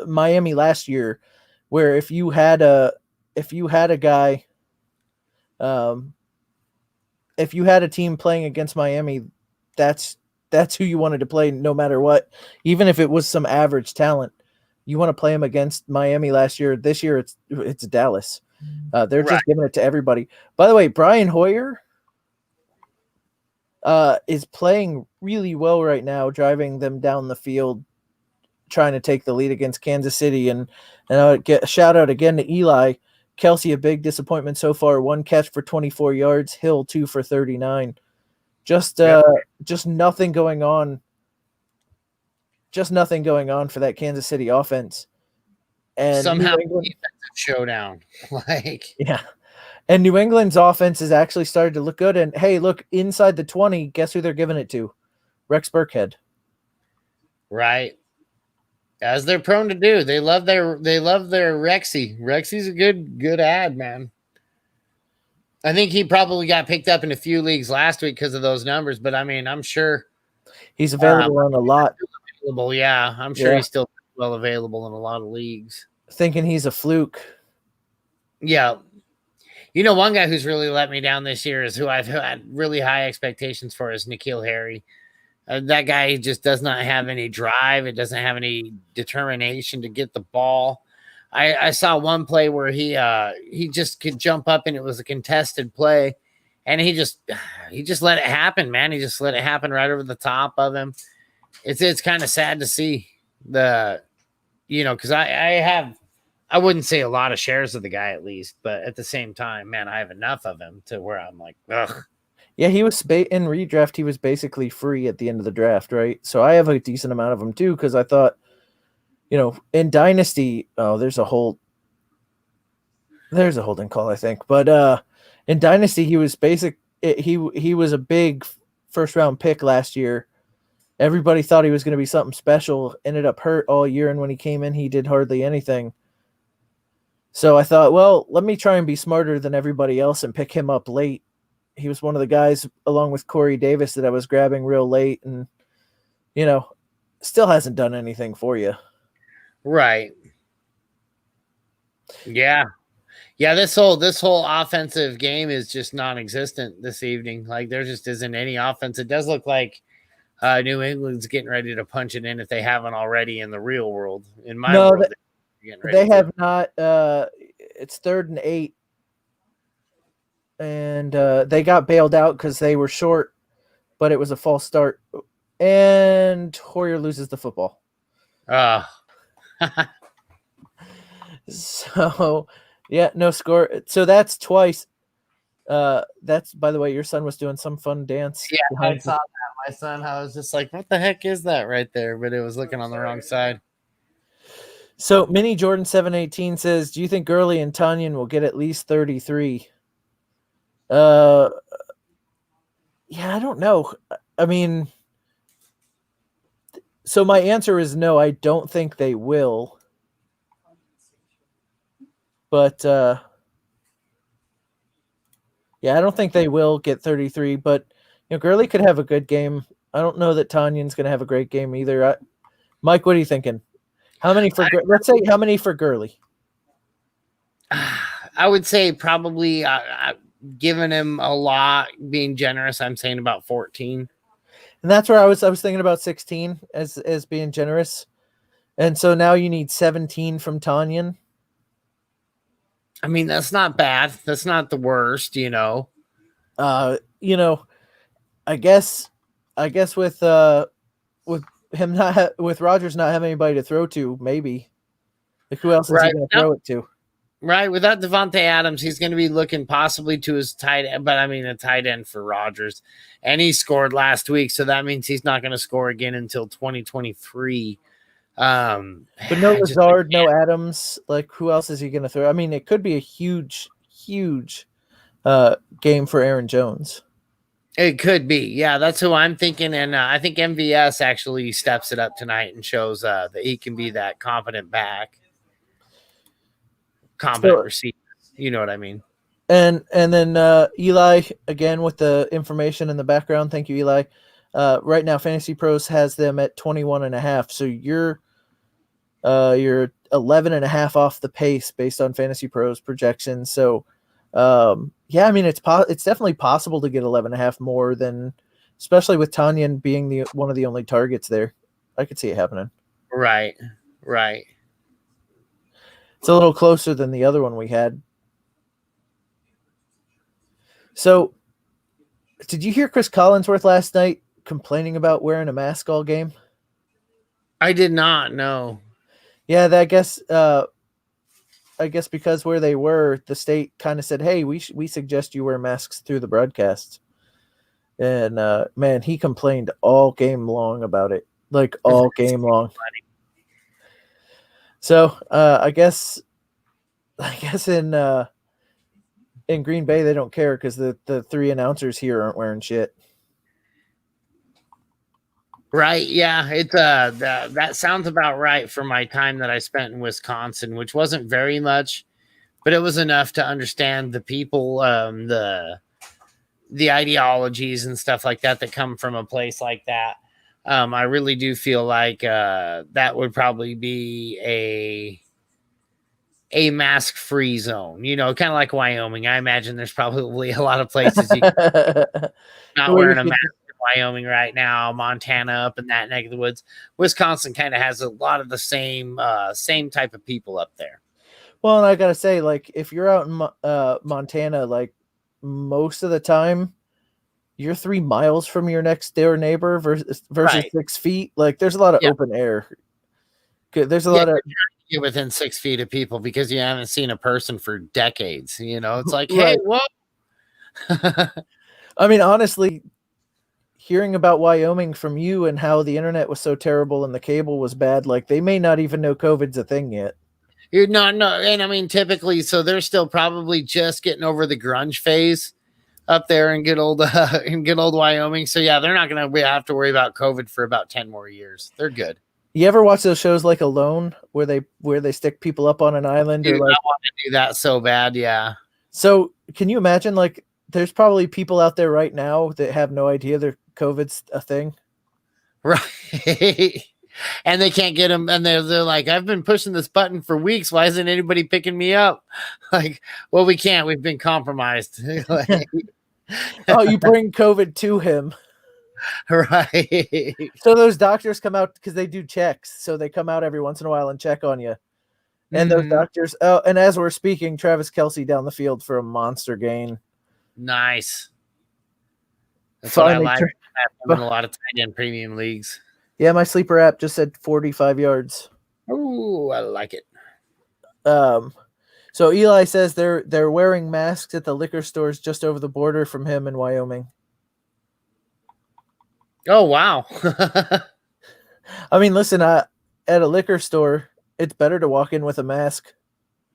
Miami last year, where if you had a guy, if you had a team playing against Miami, that's who you wanted to play no matter what, even if it was some average talent. You want to play them against Miami last year. This year it's Dallas. They're just giving it to everybody. By the way, Brian Hoyer is playing really well right now, driving them down the field, trying to take the lead against Kansas City. And I would get a shout out again to Eli. Kelsey, a big disappointment so far. 1 catch for 24 yards. Hill, 2 for 39. Just nothing going on. Just nothing going on for that Kansas City offense. And somehow defensive showdown. Yeah. And New England's offense has actually started to look good. And hey, look, inside the 20, guess who they're giving it to? Rex Burkhead. Right. As they're prone to do. They love their Rexy. Rexy's a good ad, man. I think he probably got picked up in a few leagues last week because of those numbers, but I mean, I'm sure he's available on a lot. Yeah, I'm sure he's still well available in a lot of leagues. Thinking he's a fluke. Yeah. One guy who's really let me down this year is who I've had really high expectations for is N'Keal Harry. That guy just does not have any drive. It doesn't have any determination to get the ball. I saw one play where he just could jump up and it was a contested play, and he just let it happen, man. He just let it happen right over the top of him. It's kind of sad to see because I wouldn't say a lot of shares of the guy at least, but at the same time, man, I have enough of him to where I'm like, ugh. Yeah, he was in redraft. He was basically free at the end of the draft, right? So I have a decent amount of him too because I thought, in Dynasty, there's a holding call, I think. But in Dynasty, he was he was a big first round pick last year, Everybody thought he was going to be something special, ended up hurt all year, and when he came in, he did hardly anything. So I thought, well, let me try and be smarter than everybody else and pick him up late. He was one of the guys, along with Corey Davis, that I was grabbing real late, and, still hasn't done anything for you. Right. Yeah. Yeah, this whole offensive game is just non-existent this evening. Like, there just isn't any offense. It does look like New England's getting ready to punch it in if they haven't already in the real world. In my world, they have not. It's 3rd and 8, and they got bailed out because they were short, but it was a false start, and Hoyer loses the football. So, yeah, no score. So that's twice. That's, by the way, your son was doing some fun dance. Yeah, I saw that. My son, I was just like, what the heck is that right there? But it was looking on the wrong side. So Mini Jordan 718 says, do you think Gurley and Tanyan will get at least 33? Yeah, I don't know. I mean, so my answer is no, I don't think they will. But yeah, I don't think they will get 33, but Gurley could have a good game. I don't know that Tanyan's going to have a great game either. Mike, what are you thinking? How many for? Let's say how many for Gurley? I would say probably, giving him a lot, being generous, I'm saying about 14. And that's where I was thinking about 16 as being generous. And so now you need 17 from Tanyan. I mean, that's not bad. That's not the worst, I guess with him with Rodgers not having anybody to throw to, maybe. Like, who else is he going to throw it to? Right. Without Devontae Adams, he's going to be looking possibly to his tight end, but I mean, a tight end for Rodgers. And he scored last week, so that means he's not going to score again until 2023. But no Lazard, no Adams. Like, who else is he going to throw? I mean, it could be a huge game for Aaron Jones. It could be. Yeah, that's who I'm thinking. And I think MVS actually steps it up tonight and shows that he can be that competent back. Receiver. You know what I mean? And then Eli, again, with the information in the background. Thank you, Eli. Right now, Fantasy Pros has them at 21.5. So you're 11.5 off the pace based on Fantasy Pros projections. So, yeah, I mean, it's definitely possible to get 11.5 more than, especially with Tanyan being one of the only targets there. I could see it happening. Right. It's a little closer than the other one we had. So, did you hear Chris Collinsworth last night complaining about wearing a mask all game? I did not know. Yeah, I guess because where they were, the state kind of said, "Hey, we suggest you wear masks through the broadcast." And man, he complained all game long about it, like all game long. So I guess in Green Bay they don't care because the 3 announcers here aren't wearing shit. Right. Yeah. It's that sounds about right for my time that I spent in Wisconsin, which wasn't very much, but it was enough to understand the people, the ideologies and stuff like that come from a place like that. I really do feel like that would probably be a mask-free zone, kind of like Wyoming. I imagine there's probably a lot of places you not wearing a mask. Wyoming right now, Montana up in that neck of the woods. Wisconsin kind of has a lot of the same type of people up there. Well, and I gotta say, like, if you're out in Montana, like, most of the time you're 3 miles from your next door neighbor versus right. 6 feet. Like, there's a lot of open air. There's a lot of you're within 6 feet of people because you haven't seen a person for decades. It's like, right. Hey, what? I mean, honestly, hearing about Wyoming from you and how the internet was so terrible and the cable was bad, like, they may not even know COVID's a thing yet. No. And I mean, typically, so they're still probably just getting over the grunge phase up there in good old Wyoming. So yeah, they're not going to have to worry about COVID for about 10 more years. They're good. You ever watch those shows like Alone, where they stick people up on an island? Dude, or like, I want to do that so bad. Yeah. So can you imagine, like, there's probably people out there right now that have no idea their COVID's a thing. Right. And they can't get them. And they're like, I've been pushing this button for weeks. Why isn't anybody picking me up? Like, well, we can't. We've been compromised. Like, Oh, you bring COVID to him. right. So those doctors come out because they do checks. So they come out every once in a while and check on you. And those doctors, oh, and as we're speaking, Travis Kelce down the field for a monster gain. Nice. That's Finally, what I like. I'm in a lot of tight end premium leagues. Yeah, my sleeper app just said 45 yards. Oh, I like it. So Eli says they're wearing masks at the liquor stores just over the border from him in Wyoming. Oh, wow. I mean, listen, at a liquor store, it's better to walk in with a mask.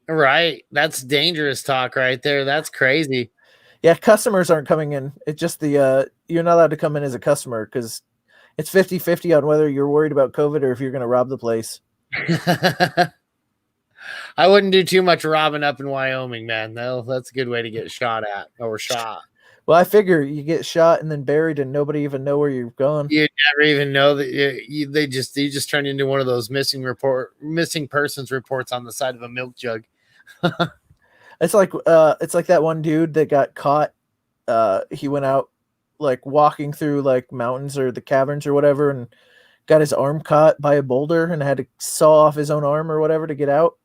Right. That's dangerous talk right there. That's crazy. Yeah, customers aren't coming in. It's just you're not allowed to come in as a customer because it's 50-50 on whether you're worried about COVID or if you're going to rob the place. I wouldn't do too much robbing up in Wyoming, man. That's a good way to get shot at or shot. Well, I figure you get shot and then buried and nobody even know where you've gone. You never even know that you just turn into one of those missing persons reports on the side of a milk jug. It's like that one dude that got caught. He went out like walking through like mountains or the caverns or whatever and got his arm caught by a boulder and had to saw off his own arm or whatever to get out.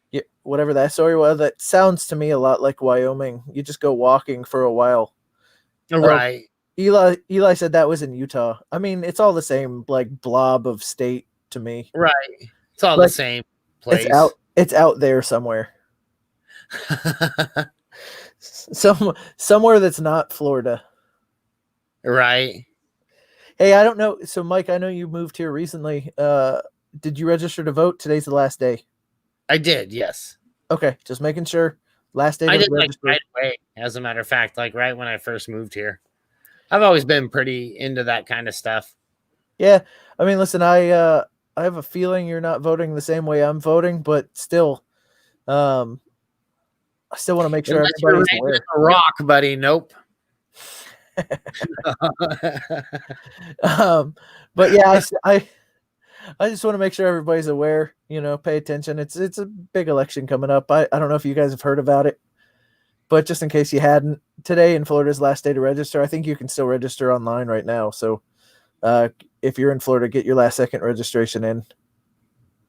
Yeah, whatever that story was. That sounds to me a lot like Wyoming. You just go walking for a while. Right. Eli said that was in Utah. I mean, it's all the same like blob of state to me. Right. It's all the same place. It's out there somewhere. Somewhere that's not Florida. Right. Hey, I don't know. So, Mike, I know you moved here recently. Did you register to vote? Today's the last day. I did, yes. Okay, just making sure. Last day. I did like right away, as a matter of fact, like right when I first moved here. I've always been pretty into that kind of stuff. Yeah, I mean, listen, I have a feeling you're not voting the same way I'm voting, but still, I still want to make sure everybody's aware. A rock, buddy. Nope. But yeah, I just want to make sure everybody's aware, pay attention. It's a big election coming up. I don't know if you guys have heard about it, but just in case you hadn't, today in Florida's last day to register. I think you can still register online right now. So if you're in Florida, get your last second registration in.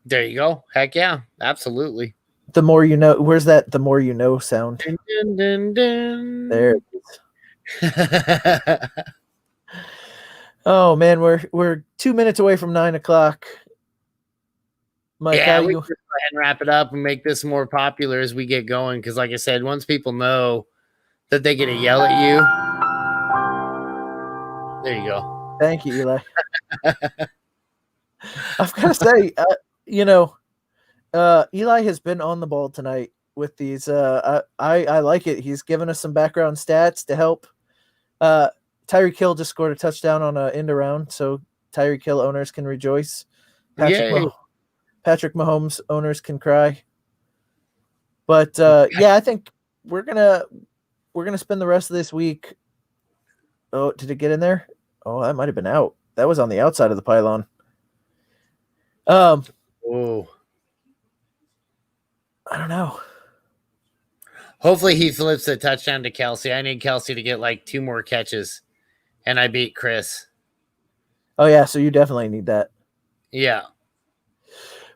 There you go. Heck yeah, absolutely. The more you know. Where's that the more you know sound? Dun, dun, dun, dun. There it is. Oh man, we're 2 minutes away from 9:00. Mike, yeah, we can go ahead and wrap it up and make this more popular as we get going. Because, like I said, once people know that they get to yell at you, there you go. Thank you, Eli. I've got to say, Eli has been on the ball tonight with these. I like it. He's given us some background stats to help. Tyreek Hill just scored a touchdown on an end around, so Tyreek Hill owners can rejoice. Patrick Mahomes owners can cry. But yeah, I think we're gonna spend the rest of this week. Oh, did it get in there? Oh, that might have been out. That was on the outside of the pylon. Oh, I don't know. Hopefully he flips a touchdown to Kelce. I need Kelce to get like 2 more catches, and I beat Chris. Oh yeah, so you definitely need that. Yeah.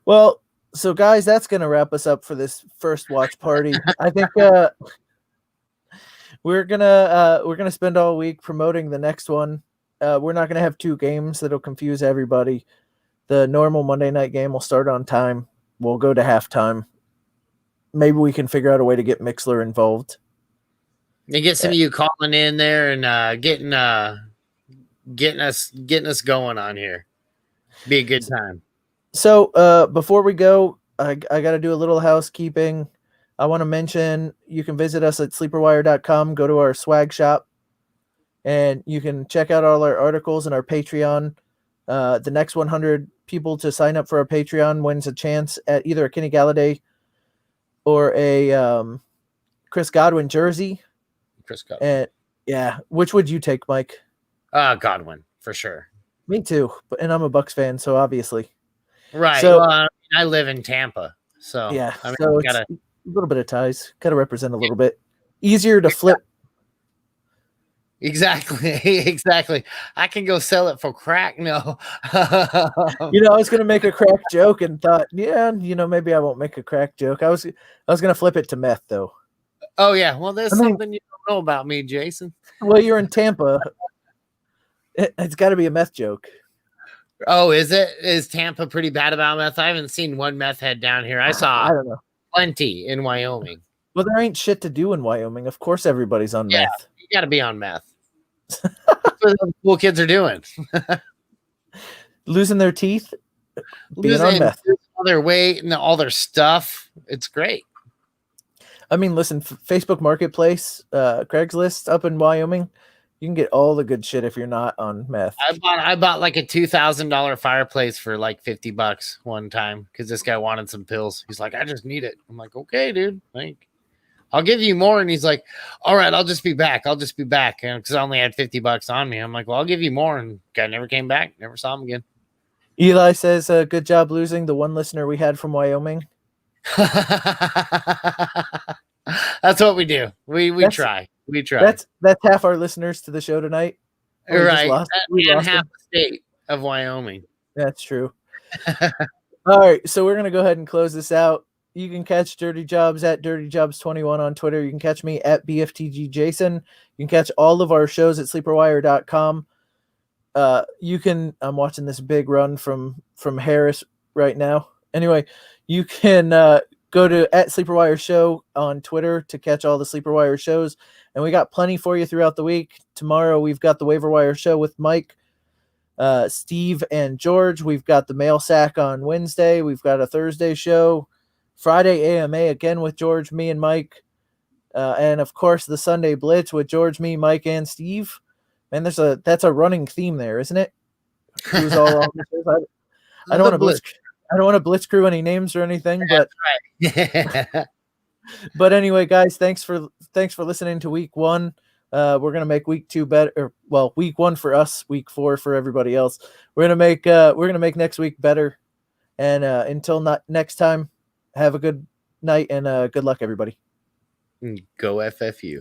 Well, so guys, that's gonna wrap us up for this first watch party. I think we're gonna spend all week promoting the next one. We're not gonna have 2 games that'll confuse everybody. The normal Monday night game will start on time. We'll go to halftime. Maybe we can figure out a way to get Mixler involved. And get some of you calling in there and getting us going on here. Be a good time. So before we go, I got to do a little housekeeping. I want to mention you can visit us at sleeperwire.com, go to our swag shop, and you can check out all our articles and our Patreon. The next 100 people to sign up for our Patreon wins a chance at either a Kenny Galladay or a Chris Godwin jersey. Chris Godwin. And yeah, which would you take, Mike? Godwin for sure. Me too, and I'm a Bucks fan, so obviously. Right. So, well, I live in Tampa, so yeah. I mean, So it's a little bit of ties. Got to represent a little bit. Easier to flip. Exactly. Exactly. I can go sell it for crack. No. I was gonna make a crack joke and thought, yeah, maybe I won't make a crack joke. I was gonna flip it to meth though. Oh yeah. Well, there's something you don't know about me, Jason. Well, you're in Tampa. It's got to be a meth joke. Oh, is it? Is Tampa pretty bad about meth? I haven't seen one meth head down here. I saw I don't know. plenty in Wyoming. Well, there ain't shit to do in Wyoming. Of course, everybody's on meth. You got to be on meth. That's what the cool kids are doing. Losing their teeth, being on meth. All their weight and all their stuff. It's great. I mean, listen, Facebook Marketplace, Craigslist up in Wyoming, you can get all the good shit if you're not on meth. I bought like a $2,000 fireplace for like $50 one time because this guy wanted some pills. He's like, I just need it. I'm like, okay, dude. Like, I'll give you more. And he's like, all right, I'll just be back. Because I only had $50 on me. I'm like, well, I'll give you more. And guy never came back. Never saw him again. Eli says, good job losing the one listener we had from Wyoming. That's what we do. We try. We try. That's half our listeners to the show tonight. Right. And half the state of Wyoming. That's true. All right. So we're going to go ahead and close this out. You can catch Dirty Jobs at Dirty Jobs 21 on Twitter. You can catch me at BFTG Jason. You can catch all of our shows at sleeperwire.com. I'm watching this big run from Harris right now. Anyway, you can go to at Sleeperwire Show on Twitter to catch all the Sleeperwire shows. And we got plenty for you throughout the week. Tomorrow we've got the Waiver Wire Show with Mike, Steve, and George. We've got the Mail Sack on Wednesday. We've got a Thursday show. Friday AMA again with George, me, and Mike. And of course the Sunday Blitz with George, me, Mike, and Steve. Man, that's a running theme there, isn't it? Who's all on this? I don't want to blitzcrew any names or anything, but right. But anyway, guys, thanks for listening to week 1. We're gonna make week 2 better. Well, week 1 for us, week 4 for everybody else. We're gonna make next week better. And until next time, have a good night and good luck, everybody. Go FFU.